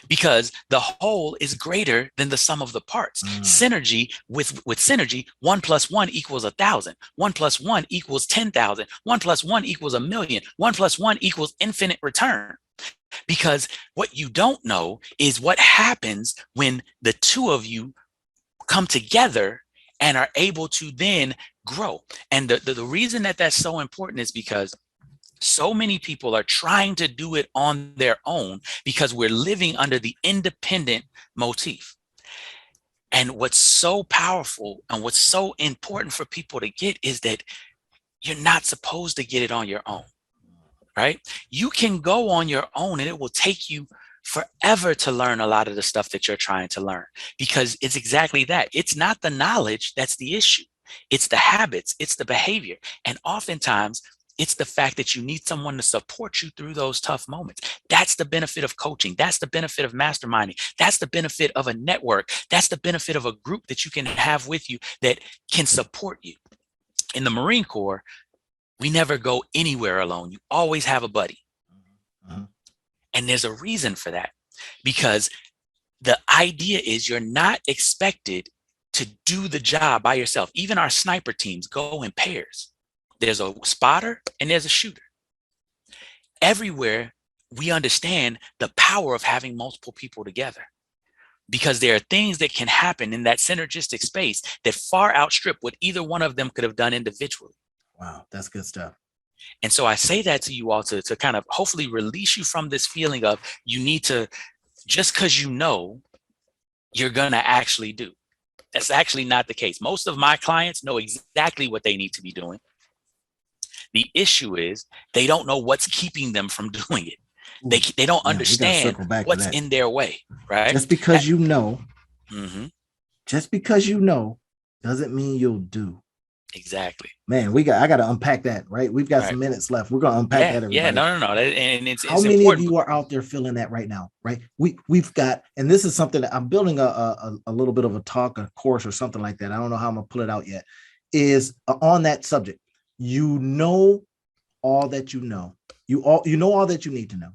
S2: Because the whole is greater than the sum of the parts. Synergy, with synergy, 1 + 1 = 1,000. 1 + 1 = 10,000. 1 + 1 = 1,000,000. 1 + 1 = infinite return. Because what you don't know is what happens when the two of you come together and are able to then grow. And the reason that that's so important is because so many people are trying to do it on their own, because we're living under the independent motif. And what's so powerful and what's so important for people to get is that you're not supposed to get it on your own, right? You can go on your own, and it will take you forever to learn a lot of the stuff that you're trying to learn, because it's exactly that. It's not the knowledge that's the issue. It's the habits, it's the behavior. And oftentimes, it's the fact that you need someone to support you through those tough moments. That's the benefit of coaching. That's the benefit of masterminding. That's the benefit of a network. That's the benefit of a group that you can have with you that can support you. In the Marine Corps, we never go anywhere alone. You always have a buddy. And there's a reason for that, because the idea is you're not expected to do the job by yourself. Even our sniper teams go in pairs. There's a spotter and there's a shooter. Everywhere we understand the power of having multiple people together, because there are things that can happen in that synergistic space that far outstrip what either one of them could have done individually.
S1: Wow, that's good stuff.
S2: And so I say that to you all to kind of hopefully release you from this feeling of you need to, just because you know, you're going to actually do. That's actually not the case. Most of my clients know exactly what they need to be doing. The issue is they don't know what's keeping them from doing it. They don't understand what's in their way, right?
S1: Just because you know, just because you know, doesn't mean you'll do.
S2: Exactly.
S1: Man, I got to unpack that, right? We've got some minutes left. We're going to unpack that, everybody.
S2: Yeah, no. And it's
S1: how many important. Of you are out there feeling that right now, right? We've got, and this is something that I'm building a little bit of a talk, a course or something like that. I don't know how I'm going to pull it out yet, is on that subject. You know all that you know. You know all that you need to know.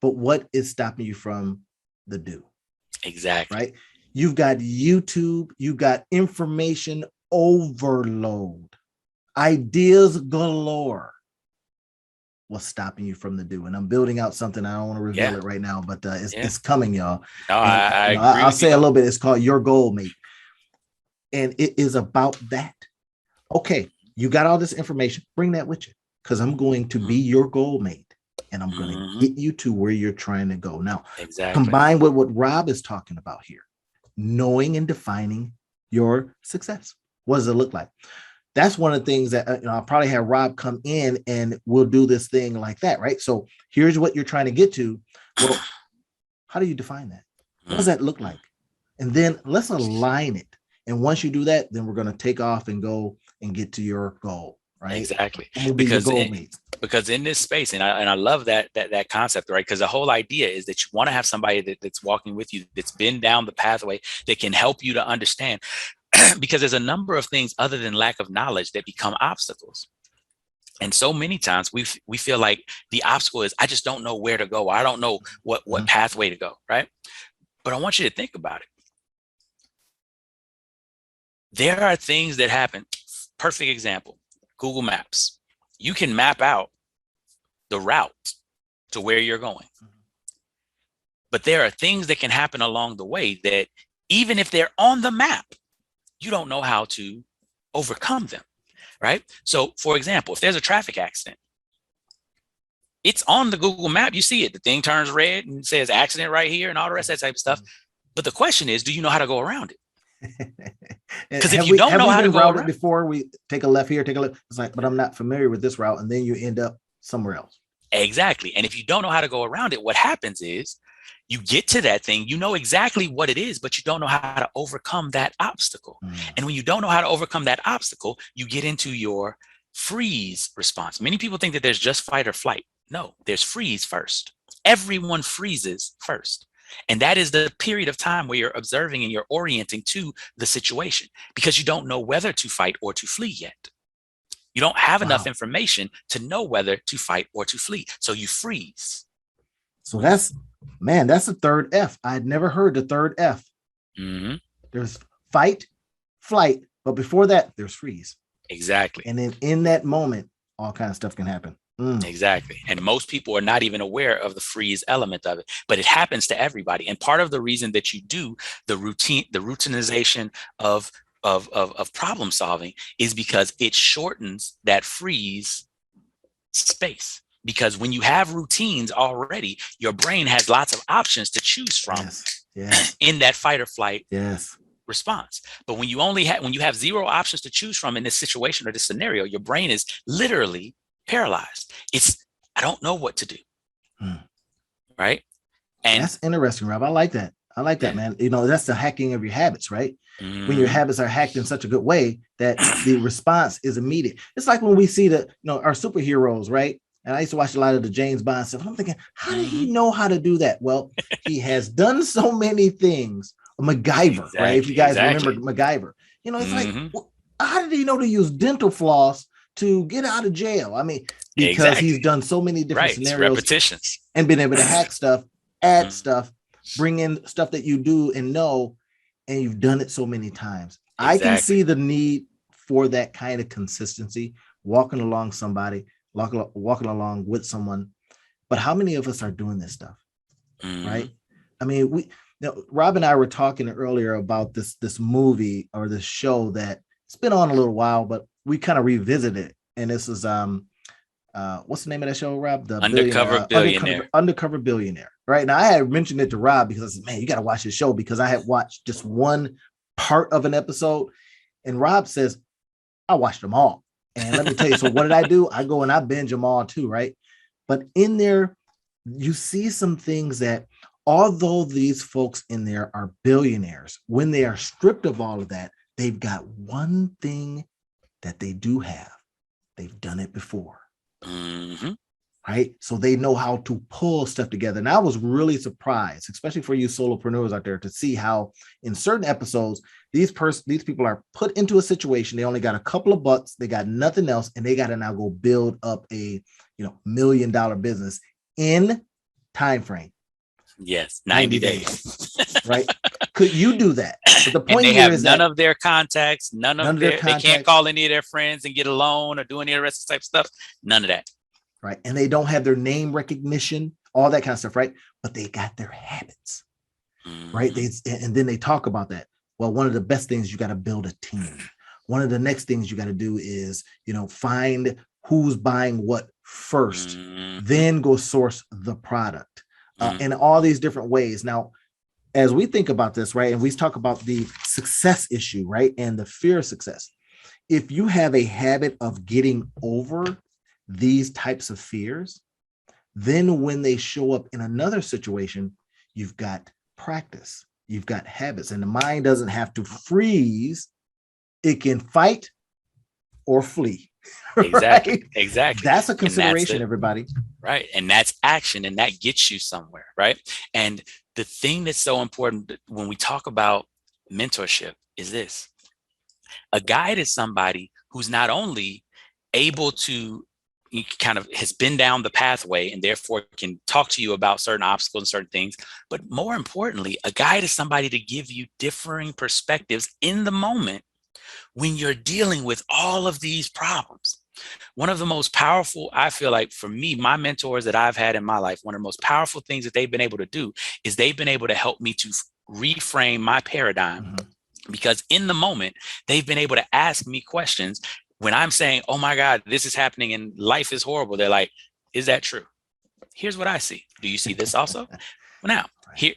S1: But what is stopping you from the do?
S2: Exactly.
S1: Right? You've got YouTube, you've got information overload, ideas galore. What's stopping you from the do? And I'm building out something. I don't want to reveal it right now, but it's coming, y'all.
S2: No, I agree.
S1: I'll say a little bit. It's called Your Goal Mate. And it is about that. Okay. You got all this information, bring that with you, because I'm going to be your goal mate, and I'm going to get you to where you're trying to go. Now, combined with what Rob is talking about here, knowing and defining your success. What does it look like? That's one of the things that I'll probably have Rob come in and we'll do this thing like that, right? So here's what you're trying to get to. Well, how do you define that? What does that look like? And then let's align it. And once you do that, then we're going to take off and go and get to your goal, right?
S2: Exactly.
S1: Because
S2: in this space, and I love that concept, right? Because the whole idea is that you want to have somebody that's walking with you, that's been down the pathway, that can help you to understand. Because there's a number of things other than lack of knowledge that become obstacles. And so many times we feel like the obstacle is, I just don't know where to go. I don't know what pathway to go, right? But I want you to think about it. There are things that happen. Perfect example, Google Maps. You can map out the route to where you're going. But there are things that can happen along the way that even if they're on the map, you don't know how to overcome them, right? So for example, if there's a traffic accident, it's on the Google map. You see it. The thing turns red and says accident right here and all the rest of that type of stuff. But the question is, do you know how to go around it? Because if you don't know how to go around
S1: before, we take a left here, take a left. It's like, but I'm not familiar with this route. And then you end up somewhere else.
S2: Exactly. And if you don't know how to go around it, what happens is you get to that thing, you know exactly what it is, but you don't know how to overcome that obstacle. And when you don't know how to overcome that obstacle, you get into your freeze response. Many people think that there's just fight or flight. No, there's freeze first. Everyone freezes first. And that is the period of time where you're observing and you're orienting to the situation because you don't know whether to fight or to flee yet. You don't have enough information to know whether to fight or to flee. So you freeze.
S1: So that's the third F. I had never heard the third F.
S2: Mm-hmm.
S1: There's fight, flight, but before that, there's freeze.
S2: Exactly.
S1: And then in that moment, all kinds of stuff can happen.
S2: Exactly. And most people are not even aware of the freeze element of it, but it happens to everybody. And part of the reason that you do the routinization of problem solving is because it shortens that freeze space. Because when you have routines already, your brain has lots of options to choose from in that fight or flight response. But when you have zero options to choose from in this situation or this scenario, your brain is literally paralyzed. I don't know what to do. Right. And
S1: that's interesting, Rob. I like that. Man. That's the hacking of your habits, right? When your habits are hacked in such a good way that the response is immediate. It's like when we see our superheroes, right? And I used to watch a lot of the James Bond stuff. I'm thinking, how did he know how to do that? Well, he has done so many things. MacGyver, right? If you guys remember MacGyver, it's like, how did he know to use dental floss to get out of jail? I mean, because he's done so many different scenarios,
S2: repetitions,
S1: and been able to hack stuff, add stuff, bring in stuff that you do and know, and you've done it so many times. I can see the need for that kind of consistency, walking along with someone. But how many of us are doing this stuff, right? I mean, Rob and I were talking earlier about this movie or this show that it's been on a little while, but we kind of revisited it. And this is what's the name of that show, Rob? The Undercover Billionaire. Right now, I had mentioned it to Rob because I said, "Man, you got to watch this show," because I had watched just one part of an episode, and Rob says, "I watched them all." And let me tell you, so what did I do? I go and I binge them all too, right? But in there, you see some things that, although these folks in there are billionaires, when they are stripped of all of that, they've got one thing that they do have. They've done it before. Right? So they know how to pull stuff together. And I was really surprised, especially for you solopreneurs out there, to see how in certain episodes, these people are put into a situation. They only got a couple of bucks. They got nothing else. And they got to now go build up a $1 million business in time frame.
S2: Yes. 90 days.
S1: Right? Could you do that? But the point
S2: and they
S1: here
S2: have
S1: is
S2: none of their contacts, they can't call any of their friends and get a loan or do any of the rest of the type of stuff. None of that.
S1: Right. And they don't have their name recognition, all that kind of stuff. Right. But they got their habits. Right. And then they talk about that. Well, one of the best things, you got to build a team. One of the next things you got to do is, find who's buying what first, then go source the product in all these different ways. Now, as we think about this, right, and we talk about the success issue, right, and the fear of success, if you have a habit of getting over these types of fears, then when they show up in another situation, you've got practice, you've got habits, and the mind doesn't have to freeze. It can fight or flee.
S2: Exactly.
S1: Right?
S2: Exactly.
S1: That's a consideration, everybody.
S2: Right. And that's action, and that gets you somewhere. Right. And the thing that's so important when we talk about mentorship is this: a guide is somebody who's not only able to kind of has been down the pathway and therefore can talk to you about certain obstacles and certain things, but more importantly, a guide is somebody to give you differing perspectives in the moment when you're dealing with all of these problems. One of the most powerful, I feel like for me, my mentors that I've had in my life, one of the most powerful things that they've been able to do is they've been able to help me to reframe my paradigm, because in the moment, they've been able to ask me questions. When I'm saying, oh my God, this is happening and life is horrible, they're like, is that true? Here's what I see. Do you see this also? Well, now, here,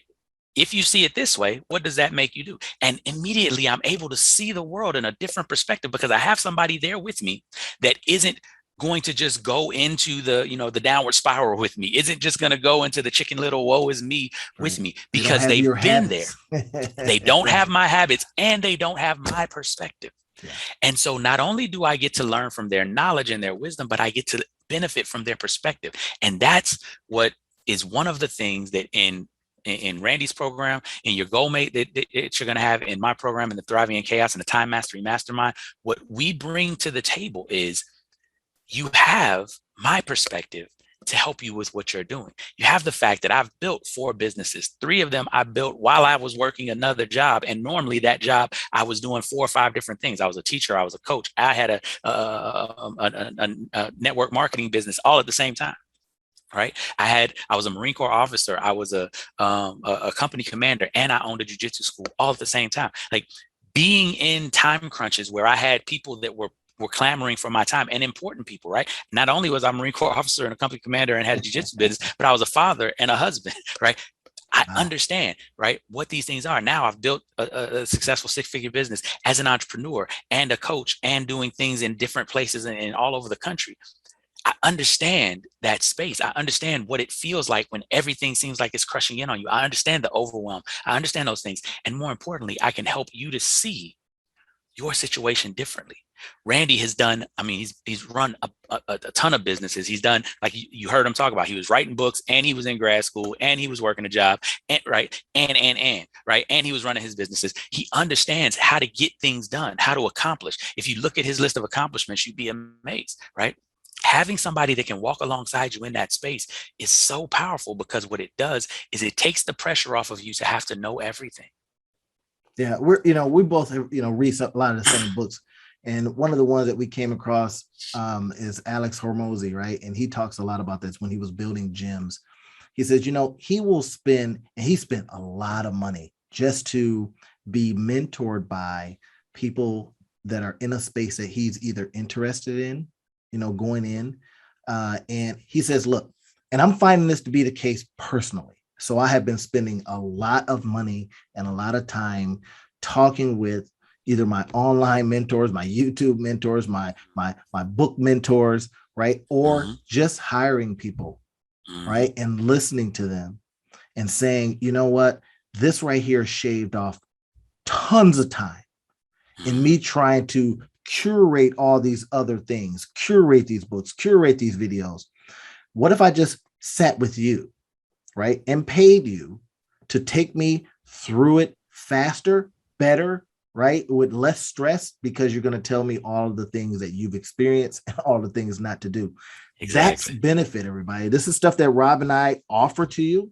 S2: if you see it this way, what does that make you do? And immediately I'm able to see the world in a different perspective because I have somebody there with me that isn't going to just go into the downward spiral with me, isn't just going to go into the chicken little woe is me with me, because they've been there. They don't have my habits and they don't have my perspective.
S1: Yeah.
S2: And so not only do I get to learn from their knowledge and their wisdom, but I get to benefit from their perspective. And that's what is one of the things that in Randy's program, in your goal mate that you're going to have in my program, in the Thriving in Chaos and the Time Mastery Mastermind, what we bring to the table is you have my perspective to help you with what you're doing. You have the fact that I've built 4 businesses. 3 of them I built while I was working another job. And normally that job, I was doing 4 or 5 different things. I was a teacher. I was a coach. I had a network marketing business all at the same time. Right. I was a Marine Corps officer. I was a company commander, and I owned a jiu-jitsu school all at the same time. Like, being in time crunches where I had people that were clamoring for my time, and important people, right? Not only was I a Marine Corps officer and a company commander and had a jiu-jitsu business, but I was a father and a husband, right? I understand, right, what these things are. Now I've built a successful 6-figure business as an entrepreneur and a coach and doing things in different places and all over the country. I understand that space. I understand what it feels like when everything seems like it's crushing in on you. I understand the overwhelm. I understand those things. And more importantly, I can help you to see your situation differently. Randy has done, I mean, he's run a ton of businesses. He's done, like you heard him talk about, he was writing books, and he was in grad school, and he was working a job, and right, and right, and he was running his businesses. He understands how to get things done, how to accomplish. If you look at his list of accomplishments, you'd be amazed, right? Having somebody that can walk alongside you in that space is so powerful, because what it does is it takes the pressure off of you to have to know everything.
S1: Yeah, we both read a lot of the same books, and one of the ones that we came across is Alex Hormozy, right? And he talks a lot about this when he was building gyms. He says, he spent a lot of money just to be mentored by people that are in a space that he's either interested in, going in. And he says, look, and I'm finding this to be the case personally. So I have been spending a lot of money and a lot of time talking with either my online mentors, my YouTube mentors, my book mentors, right? Or just hiring people, right? And listening to them and saying, you know what, this right here shaved off tons of time in me trying to curate all these other things, curate these books, curate these videos. What if I just sat with you, right, and paid you to take me through it faster, better, right, with less stress, because you're going to tell me all of the things that you've experienced and all the things not to do. Exactly. That's benefit, everybody. This is stuff that Rob and I offer to you.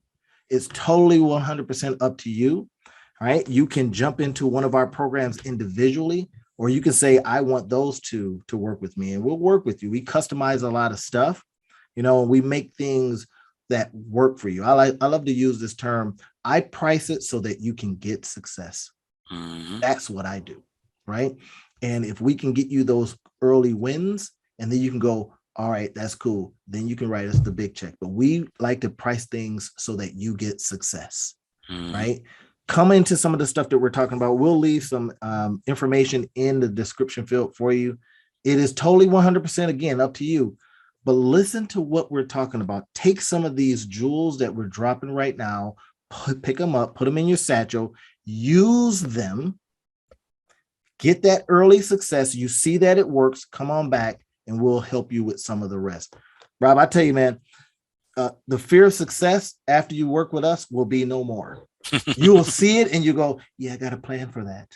S1: It's totally 100% up to you, right? You can jump into one of our programs individually, or you can say, I want those two to work with me, and we'll work with you. We customize a lot of stuff, and we make things that work for you. I love to use this term. I price it so that you can get success. That's what I do, right? And if we can get you those early wins, and then you can go, all right, that's cool. Then you can write us the big check. But we like to price things so that you get success, right? Come into some of the stuff that we're talking about. We'll leave some information in the description field for you. It is totally 100%, again, up to you. But listen to what we're talking about. Take some of these jewels that we're dropping right now, pick them up, put them in your satchel, use them, get that early success. You see that it works, come on back, and we'll help you with some of the rest. Rob, I tell you, man, the fear of success after you work with us will be no more. You will see it and you go, yeah, I got a plan for that.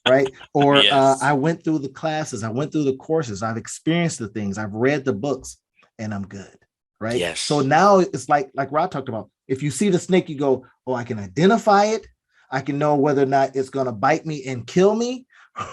S1: Right? Or yes. I went through the classes, I went through the courses, I've experienced the things, I've read the books, and I'm good. Right? Yes. So now it's like Rob talked about. If you see the snake, you go, oh, I can identify it. I can know whether or not it's going to bite me and kill me.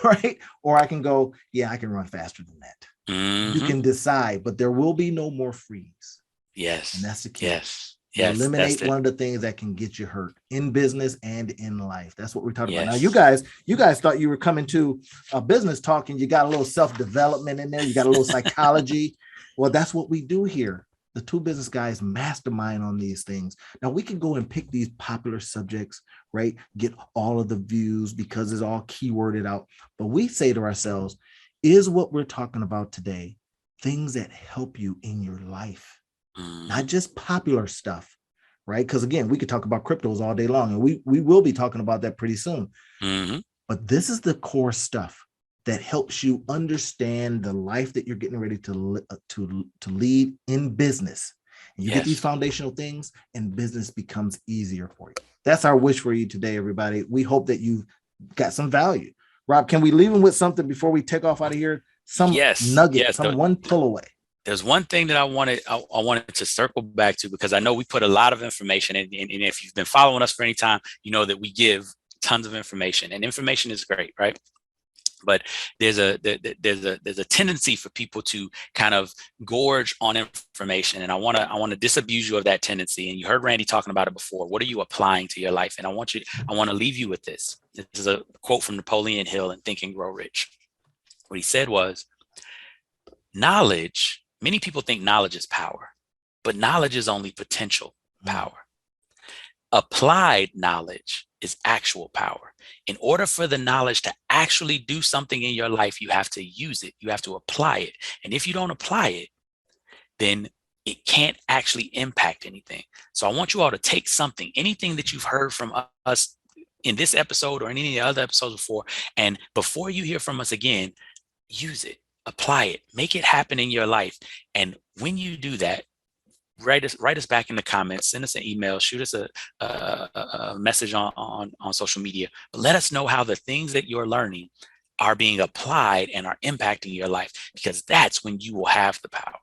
S1: Right? Or I can go, yeah, I can run faster than that. You can decide, but there will be no more freeze. Yes. And that's the key. Yes. Eliminate one of the things that can get you hurt in business and in life. That's what we're talking about. Now, you guys thought you were coming to a business talk and you got a little self-development in there. You got a little psychology. Well, that's what we do here. The Two Business Guys Mastermind on these things. Now, we can go and pick these popular subjects, right? Get all of the views because it's all keyworded out. But we say to ourselves, is what we're talking about today things that help you in your life? Not just popular stuff, right? Because again, we could talk about cryptos all day long, and we will be talking about that pretty soon. But this is the core stuff that helps you understand the life that you're getting ready to lead in business. And you get these foundational things and business becomes easier for you. That's our wish for you today, everybody. We hope that you got some value. Rob, can we leave them with something before we take off out of here? Some nugget, one pull away.
S2: There's one thing that I wanted to circle back to, because I know we put a lot of information in, and if you've been following us for any time, you know that we give tons of information, and information is great, right? But there's a tendency for people to kind of gorge on information, and I want to disabuse you of that tendency. And you heard Randy talking about it before. What are you applying to your life? And I want to leave you with this. This is a quote from Napoleon Hill in Think and Grow Rich. What he said was, knowledge. Many people think knowledge is power, but knowledge is only potential power. Applied knowledge is actual power. In order for the knowledge to actually do something in your life, you have to use it. You have to apply it. And if you don't apply it, then it can't actually impact anything. So I want you all to take something, anything that you've heard from us in this episode or in any other episodes before, and before you hear from us again, use it, apply it, make it happen in your life. And when you do that, write us back in the comments, send us an email, shoot us a message on social media, but let us know how the things that you're learning are being applied and are impacting your life, because that's when you will have the power.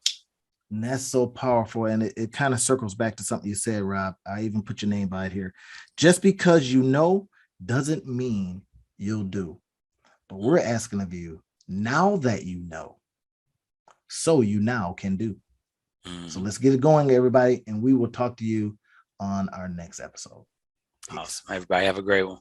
S1: And that's so powerful. And it kind of circles back to something you said, Rob. I even put your name by it here. Just because you know doesn't mean you'll do. But we're asking of you, now that you know, so you now can do. So let's get it going, everybody, and we will talk to you on our next episode.
S2: Peace. Awesome. Everybody have a great one.